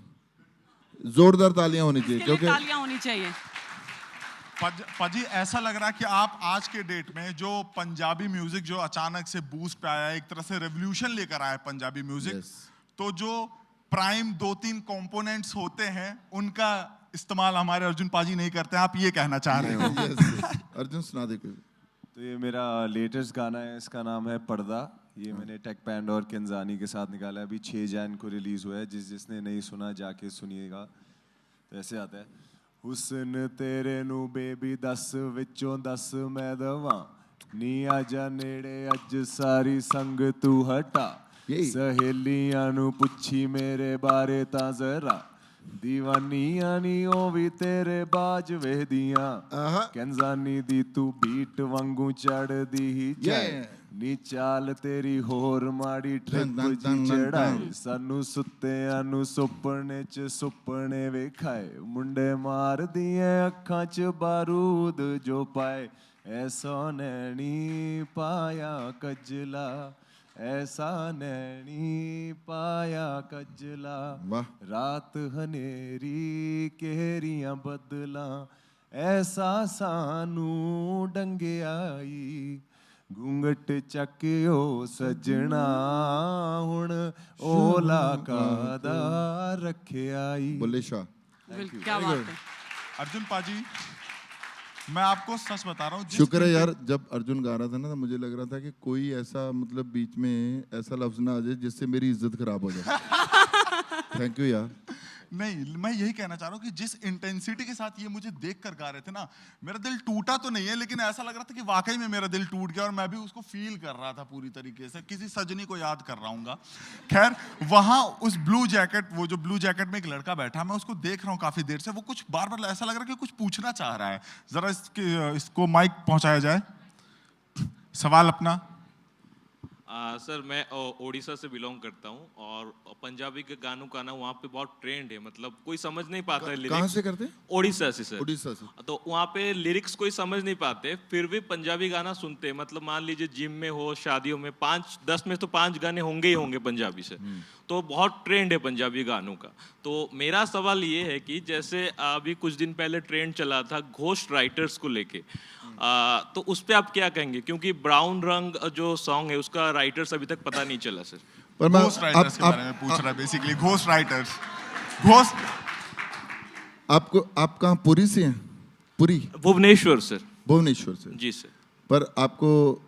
जोरदार तालियां होनी चाहिए, इसके लिए क्योंकि तालियां होनी चाहिए। पाजी, ऐसा लग रहा है कि आप आज के डेट में जो पंजाबी म्यूजिक जो अचानक से बूस्ट पे आया है, एक तरह से रेवोल्यूशन लेकर आया है पंजाबी म्यूजिक, Yes. तो जो प्राइम 2-3 कंपोनेंट्स होते हैं उनका इस्तेमाल हमारे अर्जुन पाजी नहीं करते हैं, आप ये कहना चाह रहे हो? Yes, yes. अर्जुन सुना दे कोई। तो ये मेरा लेटेस्ट गाना है, इसका नाम है पर्दा। ये मैंने टेक पैंड और किंजानी के साथ निकाला है, अभी 6 जैन को रिलीज हुआ है। जिसने नहीं सुना जाके सुनिएगा। तो ऐसे आता है, हुस्न तेरे नू बेबी 10 विचों 10 मैं दवा, नी आजा नेड़े अज सारी संग तू हटा, सहेलियां नू पुछी मेरे बारे ता जरा, दीवानियां नी ओ भी तेरे बाज वेदियां, कंजानी दी तू बीट वांगू चढ़ दी ही जाए, नी चाल तेरी होर माड़ी ट्रिप जी चढ़ाए, सानू सुत्तियां नू सुपने च सुपने वेखाए, मुंडे मार दिए अखां च बारूद जो पाए, ऐसा नैनी पाया कजला, ऐसा नैनी पाया कजला, रात हनेरी केरियां बदला, ऐसा सानू डंगियाई, घूंघट चकियो सजना हुण ओला कादा रखियाई। बुल्ले शाह। क्या बात है। अर्जुन पाजी, मैं आपको सच बता रहा हूँ, शुक्र है यार, जब अर्जुन गा रहा था ना, तो मुझे लग रहा था कि कोई ऐसा मतलब बीच में ऐसा लफ्ज ना आ जाए जिससे मेरी इज्जत खराब हो जाए। थैंक यू यार। नहीं, मैं यही कहना चाह रहा हूँ कि जिस इंटेंसिटी के साथ ये मुझे देख कर गा रहे थे ना, मेरा दिल टूटा तो नहीं है, लेकिन ऐसा लग रहा था कि वाकई में मेरा दिल टूट गया और मैं भी उसको फील कर रहा था पूरी तरीके से, किसी सजनी को याद कर रहा हूँ। खैर, वहाँ उस ब्लू जैकेट, वो जो ब्लू जैकेट में एक लड़का बैठा, मैं उसको देख रहा हूँ काफी देर से, वो कुछ बार बार ऐसा लग रहा है कि कुछ पूछना चाह रहा है। जरा इसको माइक पहुंचाया जाए, सवाल अपना। सर, मैं ओडिशा से बिलोंग करता हूँ और पंजाबी के गानों का ना वहाँ पे बहुत ट्रेंड है, मतलब कोई समझ नहीं पाता है लिरिक्स। कहाँ से करते हैं? ओडिशा से सर। ओडिशा से। तो वहाँ पे लिरिक्स कोई समझ नहीं पाते, फिर भी पंजाबी गाना सुनते हैं। मतलब मान लीजिए जिम में हो, शादियों में, 5-10 में तो 5 गाने होंगे ही होंगे पंजाबी से। तो बहुत ट्रेंड है पंजाबी गानों का। तो मेरा सवाल ये है कि जैसे अभी कुछ दिन पहले ट्रेंड चला था घोस्ट राइटर्स को लेके, तो उस पर आप क्या कहेंगे? क्योंकि ब्राउन रंग जो सॉन्ग है उसका राइटर्स अभी तक पता नहीं चला सर। पर घोस्ट राइटर्स के बारे में पूछ रहा है बेसिकली, घोस्ट राइटर्स। घोस्ट, आप कहाँ पुरी से हैं? पुरी भुवनेश्वर सर। भुवनेश्वर से। जी सर। पर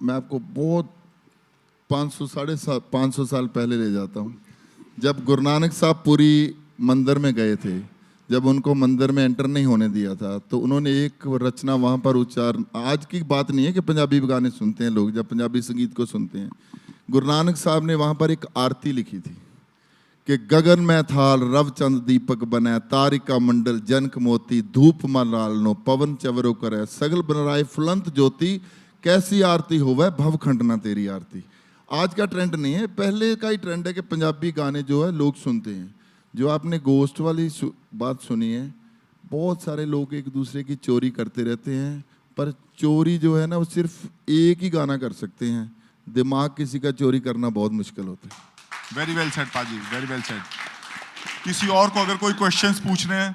मैं आपको बहुत 500 साल पहले ले जाता हूँ। जब गुरु नानक साहब पुरी मंदिर में गए थे, जब उनको मंदिर में एंटर नहीं होने दिया था, तो उन्होंने एक रचना वहाँ पर उच्चारण, आज की बात नहीं है कि पंजाबी गाने सुनते हैं लोग, जब पंजाबी संगीत को सुनते हैं, गुरु नानक साहब ने वहाँ पर एक आरती लिखी थी कि गगन में थाल रव चंद दीपक बनै, तारिका मंडल जनक मोती, धूप मलाल नो पवन चवरो करे, सगल बनराय फुलंत ज्योति, कैसी आरती होवे भवखंड ना तेरी आरती। आज का ट्रेंड नहीं है, पहले का ही ट्रेंड है कि पंजाबी गाने जो है लोग सुनते हैं। जो आपने गोश्त वाली बात सुनी है, बहुत सारे लोग एक दूसरे की चोरी करते रहते हैं, पर चोरी जो है ना वो सिर्फ एक ही गाना कर सकते हैं, दिमाग किसी का चोरी करना बहुत मुश्किल होता है। वेरी वेल सेड पाजी, वेरी वेल सेड। किसी और को अगर कोई क्वेश्चंस पूछने हैं?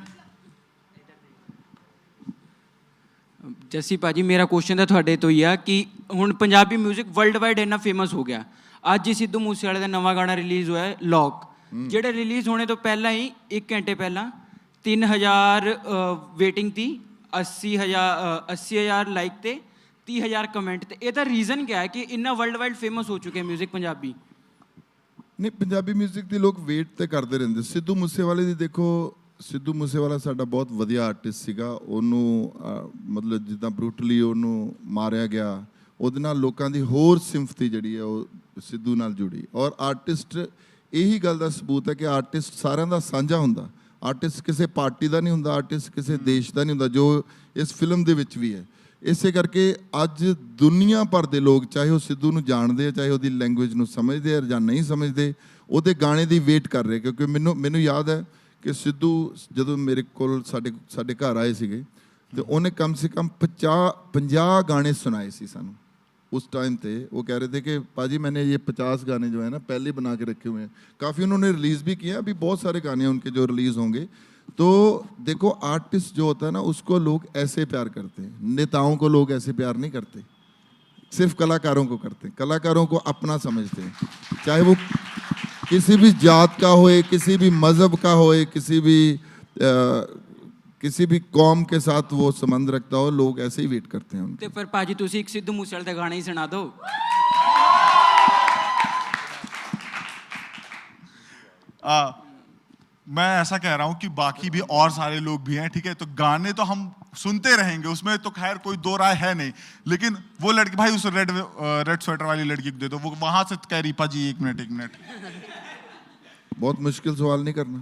जैसी भाजी मेरा क्वेश्चन था ਤੁਹਾਡੇ ਤੋਂ ਹੀ ਆ ਕਿ ਹੁਣ ਪੰਜਾਬੀ 뮤직 ਵਰਲਡ ਵਾਈਡ ਇੰਨਾ ਫੇਮਸ ਹੋ ਗਿਆ। ਅੱਜ ਹੀ ਸਿੱਧੂ ਮੂਸੇਵਾਲੇ ਦਾ ਨਵਾਂ ਗਾਣਾ ਰਿਲੀਜ਼ ਹੋਇਆ ਹੈ ਲੌਕ, ਜਿਹੜੇ ਰਿਲੀਜ਼ ਹੋਣੇ ਤੋਂ ਪਹਿਲਾਂ ਹੀ 1 ਘੰਟੇ ਪਹਿਲਾਂ 3000 ਵੇਟਿੰਗ ਤੀ, 80000 ਲਾਈਕ ਤੇ 30000 ਕਮੈਂਟ ਤੇ। ਇਹਦਾ ਰੀਜ਼ਨ ਕੀ ਹੈ ਕਿ ਇੰਨਾ ਵਰਲਡ ਵਾਈਡ ਫੇਮਸ ਹੋ ਚੁੱਕਿਆ 뮤직 ਪੰਜਾਬੀ? ਨਹੀਂ, ਪੰਜਾਬੀ 뮤직 ਦੇ ਲੋਕ ਵੇਟ ਤੇ ਕਰਦੇ ਰਹਿੰਦੇ। ਸਿੱਧੂ ਮੂਸੇਵਾਲੇ ਦੀ ਦੇਖੋ, ਸਿੱਧੂ ਮੂਸੇਵਾਲਾ ਸਾਡਾ ਬਹੁਤ ਵਧੀਆ ਆਰਟਿਸਟ ਸੀਗਾ। ਉਹਨੂੰ ਮਤਲਬ ਜਿੱਦਾਂ ਬਰੂਟਲੀ ਉਹਨੂੰ ਮਾਰਿਆ ਗਿਆ, ਉਹਦੇ ਨਾਲ ਲੋਕਾਂ ਦੀ ਹੋਰ ਸਿੰਪਥੀ ਜਿਹੜੀ ਹੈ ਉਹ ਸਿੱਧੂ ਨਾਲ ਜੁੜੀ। ਔਰ ਆਰਟਿਸਟ, ਇਹੀ ਗੱਲ ਦਾ ਸਬੂਤ ਹੈ ਕਿ ਆਰਟਿਸਟ ਸਾਰਿਆਂ ਦਾ ਸਾਂਝਾ ਹੁੰਦਾ। ਆਰਟਿਸਟ ਕਿਸੇ ਪਾਰਟੀ ਦਾ ਨਹੀਂ ਹੁੰਦਾ, ਆਰਟਿਸਟ ਕਿਸੇ ਦੇਸ਼ ਦਾ ਨਹੀਂ ਹੁੰਦਾ, ਜੋ ਇਸ ਫਿਲਮ ਦੇ ਵਿੱਚ ਵੀ ਹੈ। ਇਸੇ ਕਰਕੇ ਅੱਜ ਦੁਨੀਆ ਭਰ ਦੇ ਲੋਕ, ਚਾਹੇ ਉਹ ਸਿੱਧੂ ਨੂੰ ਜਾਣਦੇ ਆ, ਚਾਹੇ ਉਹਦੀ ਲੈਂਗੁਏਜ ਨੂੰ ਸਮਝਦੇ ਆ ਜਾਂ ਨਹੀਂ ਸਮਝਦੇ, ਉਹਦੇ ਗਾਣੇ ਦੀ ਵੇਟ ਕਰ ਰਹੇ। ਕਿਉਂਕਿ ਮੈਨੂੰ ਯਾਦ ਹੈ ਕਿ ਸਿੱਧੂ ਜਦੋਂ ਮੇਰੇ ਕੋਲ ਸਾਡੇ ਘਰ ਆਏ ਸੀਗੇ, ਤੇ ਉਹਨੇ ਕਮ ਸੇ ਕਮ 50 गाने सुनाए सी सानू उस टाइम पे। वो कह रहे थे कि पाजी मैंने ये 50 गाने जो है ना पहले बना के रखे हुए हैं। काफ़ी उन्होंने रिलीज़ भी किए हैं, अभी बहुत सारे गाने हैं उनके जो रिलीज़ होंगे। तो देखो, आर्टिस्ट जो होता है ना उसको लोग ऐसे प्यार करते हैं, नेताओं को लोग ऐसे प्यार नहीं करते, सिर्फ कलाकारों को करते हैं। कलाकारों को अपना समझते हैं, चाहे वो किसी भी जात का होए, किसी भी मज़हब का होए, किसी भी कौम के साथ वो संबंध रखता हो, लोग ऐसे ही वेट करते हैं उनके। ਤੇ ਫਿਰ ਭਾਜੀ ਤੁਸੀਂ ਇੱਕ ਸਿੱਧੂ ਮੂਸੇਵਾਲੇ ਦਾ ਗਾਣਾ ਹੀ ਸੁਣਾ ਦਿਓ। मैं ऐसा कह रहा हूं कि बाकी भी और सारे लोग भी हैं, ठीक है? तो गाने तो हम सुनते रहेंगे, उसमें तो खैर कोई दो राय है नहीं। लेकिन वो लड़की, भाई उस रेड स्वेटर वाली लड़की को दे दो, वो वहां से कह रही पाजी 1 मिनट। बहुत मुश्किल सवाल नहीं करना।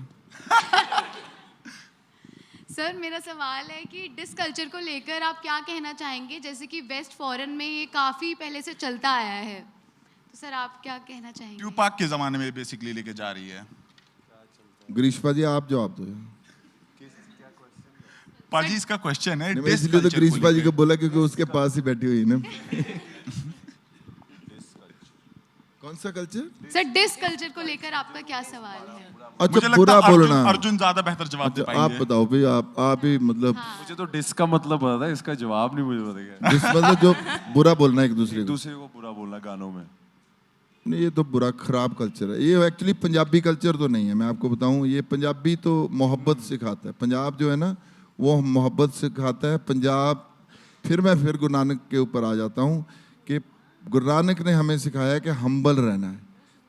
सर मेरा सवाल है कि डिस कल्चर को लेकर आप क्या कहना चाहेंगे? जैसे कि वेस्ट फॉरेन में ये काफ़ी पहले से चलता आया है, तो सर आप क्या कहना चाहेंगे? ट्यूपाक के ज़माने में बेसिकली लेके जा रही है। गिरीश पाजी आप जवाब दो। पाजी इसका क्वेश्चन है, मैं इसलिए तो गिरीश पाजी को बोला क्योंकि उसके पास ही बैठी हुई ना। कौन सा कल्चर? सर डिस कल्चर को लेकर आपका क्या सवाल है? अच्छा, बुरा बोलना। अर्जुन ज्यादा बेहतर जवाब दे पाएंगे। आप बताओ भाई, आप ही मतलब। मुझे तो डिस का मतलब पता था, इसका जवाब नहीं मुझे पता क्या। डिस मतलब जो बुरा बोलना एक दूसरे को बुरा बोलना गानों में। नहीं, ये तो बुरा खराब कल्चर है। ये एक्चुअली पंजाबी कल्चर तो नहीं है, मैं आपको बताऊं। ये पंजाबी तो मोहब्बत सिखाता है। पंजाब जो है ना वो मोहब्बत सिखाता है। पंजाब, फिर गुरु नानक के ऊपर आ जाता हूँ कि गुरु नानक ने हमें सिखाया है कि हम्बल रहना है।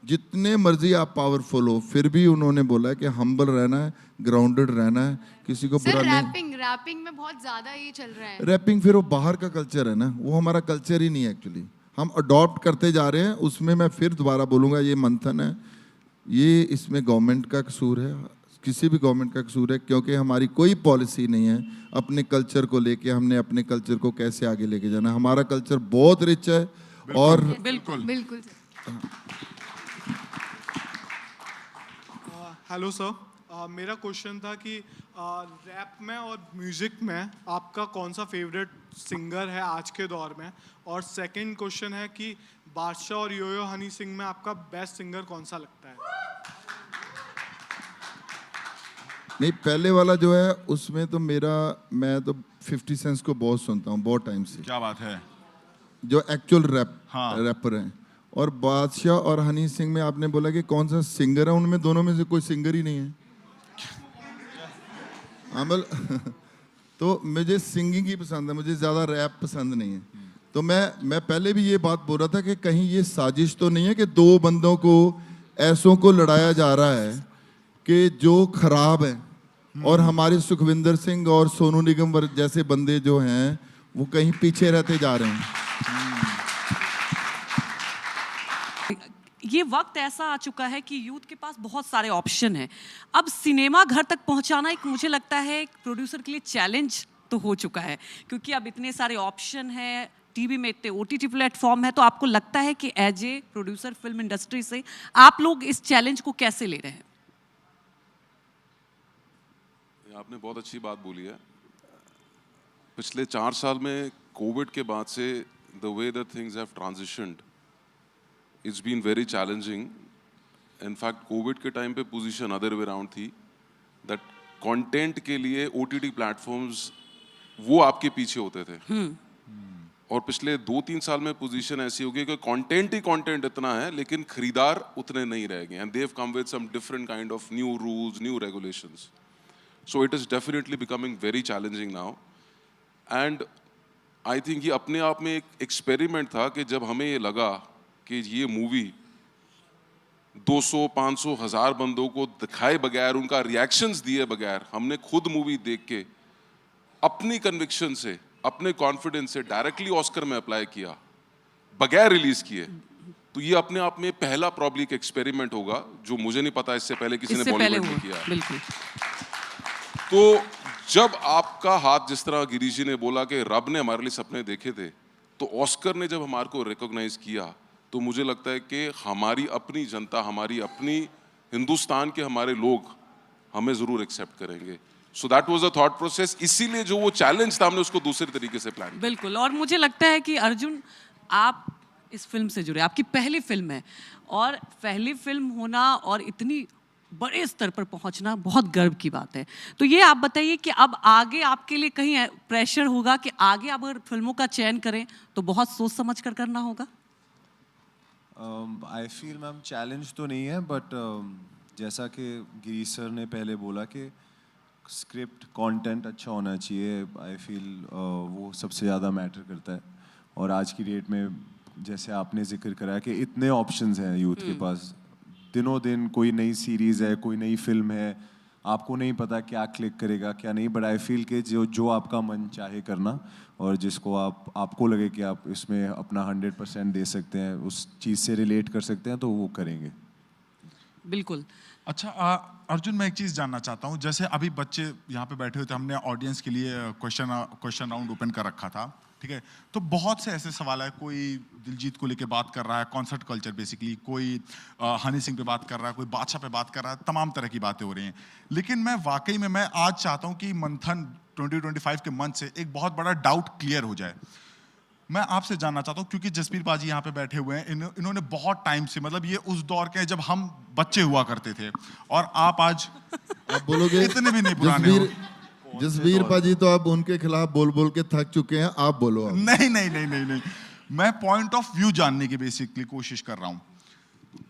जितने मर्जी आप पावरफुल हो, फिर भी उन्होंने बोला है कि हम्बल रहना है, ग्राउंडेड रहना है, किसी को बुरा नहीं। रैपिंग में बहुत ज़्यादा ये चल रहा है। रैपिंग फिर वो बाहर का कल्चर है ना, वो हमारा कल्चर ही नहीं है एक्चुअली। हम अडॉप्ट करते जा रहे हैं उसमें। मैं फिर दोबारा बोलूँगा, ये मंथन है, ये इसमें गवर्नमेंट का कसूर है, किसी भी गवर्नमेंट का कसूर है, क्योंकि हमारी कोई पॉलिसी नहीं है अपने कल्चर को लेके। हमने अपने कल्चर को कैसे आगे लेके जाना है। हमारा कल्चर बहुत रिच है। और बिल्कुल हेलो सर, मेरा क्वेश्चन था कि रैप में और म्यूज़िक में आपका कौन सा फेवरेट सिंगर है आज के दौर में? और सेकंड क्वेश्चन है कि बादशाह और योयो हनी सिंह में आपका बेस्ट सिंगर कौन सा लगता है? नहीं, पहले वाला जो है उसमें तो मैं तो 50 सेंट्स को बहुत सुनता हूँ, बहुत टाइम से। क्या बात है। जो एक्चुअल रैपर हैं। और बादशाह और हनी सिंह में आपने बोला कि कौन सा सिंगर है, उनमें दोनों में से कोई सिंगर ही नहीं है। तो मुझे सिंगिंग ही पसंद है, मुझे ज़्यादा रैप पसंद नहीं है। तो मैं पहले भी ये बात बोल रहा था कि कहीं ये साजिश तो नहीं है कि दो बंदों को ऐसों को लड़ाया जा रहा है कि जो खराब है, और हमारे सुखविंदर सिंह और सोनू निगम जैसे बंदे जो हैं वो कहीं पीछे रहते जा रहे हैं। ये वक्त ऐसा आ चुका है कि यूथ के पास बहुत सारे ऑप्शन हैं। अब सिनेमा घर तक पहुंचाना एक मुझे लगता है एक प्रोड्यूसर के लिए चैलेंज तो हो चुका है, क्योंकि अब इतने सारे ऑप्शन हैं, टीवी में इतने ओटीटी प्लेटफॉर्म है। तो आपको लगता है कि as a producer film industry से आप लोग इस चैलेंज को कैसे ले रहे हैं? आपने बहुत अच्छी बात बोली है। पिछले 4 साल में कोविड के बाद से the way the things have transitioned, it's been very challenging. In fact Covid के टाइम पे पोजीशन अदर वे अराउंड थी, दैट कंटेंट के लिए ओटीटी प्लेटफॉर्म्स वो आपके पीछे होते थे। और पिछले 2-3 साल में पोजीशन ऐसी हो गई कि कंटेंट ही कंटेंट इतना है, लेकिन खरीदार उतने नहीं रह गए, and they have come with some different kind of new rules, new regulations. So it is definitely becoming very challenging now, and I think ये अपने आप में एक एक्सपेरिमेंट था कि जब हमें ये लगा कि ये मूवी 200, 500, 1000 बंदों को दिखाए बगैर, उनका रिएक्शंस दिए बगैर, हमने खुद मूवी देख के अपनी कन्विक्शन से, अपने कॉन्फिडेंस से डायरेक्टली ऑस्कर में अप्लाई किया बगैर रिलीज किए। तो ये अपने आप में पहला प्रॉब्ली एक एक्सपेरिमेंट होगा जो मुझे नहीं पता इससे पहले किसी ने बॉलीवुड में किया। बिल्कुल। तो जब आपका हाथ, जिस तरह गिरीश जी ने बोला कि रब ने हमारे लिए सपने देखे थे, तो ऑस्कर ने जब हमारे को रिकॉग्नाइज किया, तो मुझे लगता है कि हमारी अपनी जनता, हमारी अपनी हिंदुस्तान के हमारे लोग हमें जरूर एक्सेप्ट करेंगे। So that was a thought process. इसीलिए जो वो चैलेंज था, हमने उसको दूसरे तरीके से प्लान किया। बिल्कुल। और मुझे लगता है कि अर्जुन, आप इस फिल्म से जुड़े, आपकी पहली फिल्म है, और पहली फिल्म होना और इतनी बड़े स्तर पर पहुंचना बहुत गर्व की बात है। तो ये आप बताइए कि अब आगे आपके लिए कहीं प्रेशर होगा कि आगे आप अगर फिल्मों का चयन करें तो बहुत सोच समझ कर करना होगा? आई फील मैम चैलेंज तो नहीं है, बट जैसा कि गिरीश सर ने पहले बोला कि स्क्रिप्ट कंटेंट अच्छा होना चाहिए। आई फील वो सबसे ज़्यादा मैटर करता है। और आज की डेट में जैसे आपने जिक्र करा कि इतने ऑप्शंस हैं यूथ के पास, दिनों दिन कोई नई सीरीज़ है, कोई नई फिल्म है, आपको नहीं पता क्या क्लिक करेगा क्या नहीं। बट आई फील कि जो आपका मन चाहे करना, और जिसको आपको लगे कि आप इसमें अपना 100% दे सकते हैं, उस चीज़ से रिलेट कर सकते हैं, तो वो करेंगे। बिल्कुल। अच्छा अर्जुन, मैं एक चीज़ जानना चाहता हूँ। जैसे अभी बच्चे यहाँ पे बैठे हुए थे, हमने ऑडियंस के लिए क्वेश्चन राउंड ओपन कर रखा था, ठीक है? तो बहुत से ऐसे सवाल है, कोई दिलजीत को लेके बात कर रहा है, कॉन्सर्ट कल्चर बेसिकली, कोई हनी सिंह पे बात कर रहा है, कोई बादशाह पे बात कर रहा है, तमाम तरह की बातें हो रही हैं। लेकिन मैं वाकई में मैं आज चाहता हूँ कि मंथन 2025 के मंच से एक बहुत बड़ा डाउट क्लियर हो जाए। मैं आपसे जानना चाहता हूँ, क्योंकि जसबीर पाजी यहाँ पे बैठे हुए हैं, इन्होंने बहुत टाइम से, मतलब ये उस दौर के हैं जब हम बच्चे हुआ करते थे, और आप आज बोलोगे इतने भी नहीं पुराने हो। जसबीर पाजी तो आप उनके खिलाफ बोल बोल के थक चुके हैं, आप बोलो अब। नहीं, मैं पॉइंट ऑफ व्यू जानने की बेसिकली कोशिश कर रहा हूँ।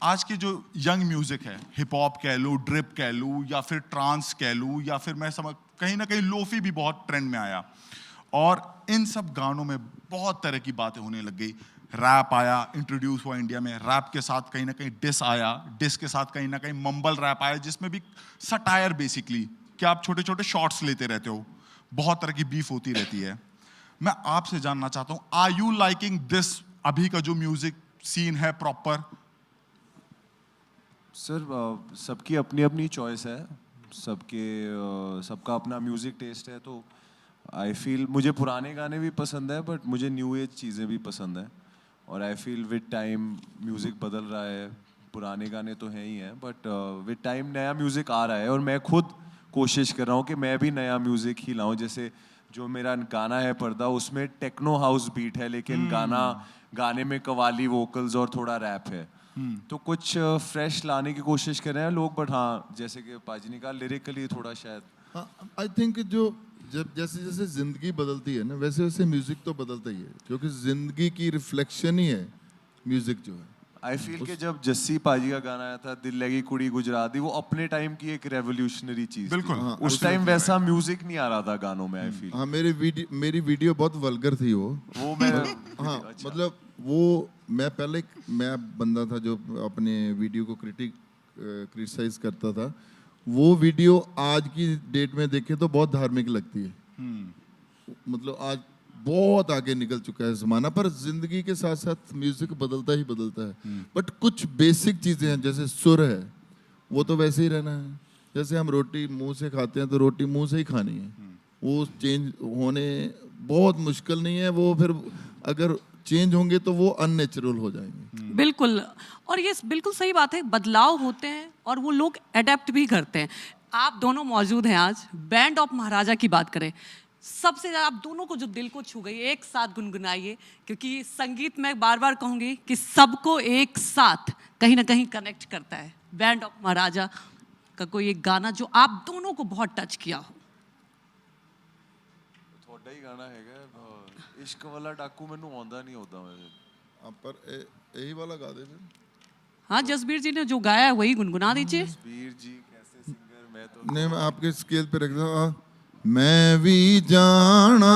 आज के जो यंग म्यूजिक है, हिप हॉप कह लूँ, ड्रिप कह लूँ, या फिर ट्रांस कह लूँ, या फिर मैं समझ कहीं ना कहीं लोफी भी बहुत ट्रेंड में आया, और इन सब गानों में बहुत तरह की बातें होने लग गई। रैप आया, इंट्रोड्यूस हुआ इंडिया में, रैप के साथ कहीं ना कहीं डिस आया, डिस के साथ कहीं ना कहीं मम्बल रैप आया, जिसमें भी सटायर बेसिकली कि आप छोटे छोटे शॉर्ट्स लेते रहते हो, बहुत तरह की बीफ होती रहती है। मैं आपसे जानना चाहता हूँ, आर यू लाइकिंग दिस, अभी का जो म्यूजिक सीन है प्रॉपर? सर सबकी अपनी अपनी चॉइस है, सबका अपना म्यूज़िक टेस्ट है। तो आई फील मुझे पुराने गाने भी पसंद है, बट मुझे न्यू एज चीज़ें भी पसंद हैं। और I feel with time music बदल रहा है, पुराने गाने तो हैं ही हैं, बट विद टाइम नया म्यूज़िक आ रहा है, और मैं खुद कोशिश कर रहा हूँ कि मैं भी नया म्यूज़िक ही लाऊं। जैसे जो मेरा गाना है पर्दा, उसमें टेक्नो हाउस बीट है, लेकिन गाने में कवाली वोकल्स और थोड़ा रैप है। तो कुछ फ्रेश लाने की कोशिश कर रहे हैं लोग, बट हाँ जैसे कि पाजी ने कहा, लिरिकली थोड़ा शायद आई थिंक जब जैसे जैसे जिंदगी बदलती है ना, वैसे वैसे म्यूजिक तो बदलता ही है, क्योंकि जिंदगी की रिफ्लेक्शन ही है म्यूजिक जो है। आई फील कि जब जस्सी पाजी का गाना आया था दिल लगी कुड़ी गुजराती, वो अपने टाइम की एक रेवोल्यूशनरी चीज बिल्कुल, थी। हाँ, उस टाइम वैसा म्यूजिक नहीं आ रहा था गानों में। आई फील हाँ, मेरी वीडियो बहुत वल्गर थी वो मैं हाँ मतलब वो मैं बंदा था जो अपने वीडियो को क्रिटिसाइज करता था। वो वीडियो आज की डेट में देखे तो बहुत धार्मिक लगती है। मतलब आज बहुत आगे निकल चुका है ज़माना, पर जिंदगी के साथ साथ म्यूजिक बदलता ही बदलता है। बट कुछ बेसिक चीज़ें हैं, जैसे सुर है वो तो वैसे ही रहना है। जैसे हम रोटी मुंह से खाते हैं तो रोटी मुंह से ही खानी है, वो चेंज होने बहुत मुश्किल नहीं है। वो फिर अगर चेंज होंगे तो वो अननेचुरल हो जाएंगे। बिल्कुल, और ये बिल्कुल सही बात है, बदलाव होते हैं और वो लोग अडेप्ट भी करते हैं। आप दोनों मौजूद हैं आज, बैंड ऑफ महाराजा की बात करें, सबसे ज़्यादा आप दोनों को जो दिल को छू गई, एक साथ गुनगुनाइए, क्योंकि संगीत में बार बार कहूँगी कि सबको एक साथ कहीं ना कहीं कनेक्ट करता है। बैंड ऑफ महाराजा का कोई एक गाना जो आप दोनों को बहुत टच किया हो। ਤੁਹਾਡਾ ਹੀ ਗਾਣਾ ਹੈਗਾ ਇਸ਼ਕ ਵਾਲਾ ਡਾਕੂ, ਮੈਨੂੰ ਆਉਂਦਾ ਨਹੀਂ ਉਦਾਂ ਵੈਸੇ। पर यही वाला गा दे फिर। हाँ, जसबीर जी ने जो गाया है वही गुनगुना दीजिए। जसबीर जी कैसे सिंगर, मैं तो नहीं, मैं आपके स्केल पे रख दूँ। मैं भी जाना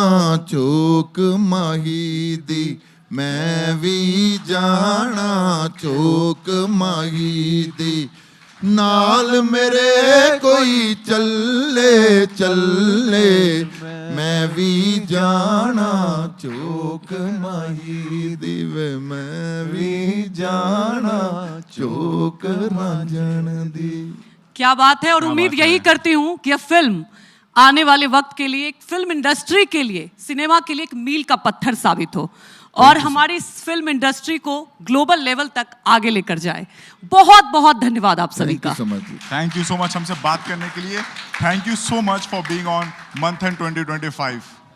चोक माही दी, मैं भी जाना चोक माही दी, नाल मेरे कोई चले चले, मैं भी जाना चोक माही दी, वे मैं भी जाना चोक रांझण दी। क्या बात है, और उम्मीद यही करती हूँ कि यह फिल्म आने वाले वक्त के लिए, एक फिल्म इंडस्ट्री के लिए, सिनेमा के लिए एक मील का पत्थर साबित हो और हमारी इस फिल्म इंडस्ट्री को ग्लोबल लेवल तक आगे लेकर जाए। बहुत बहुत धन्यवाद आप सभी का। थैंक यू सो मच हमसे बात करने के लिए। Thank you so much for being on मंथन 2025।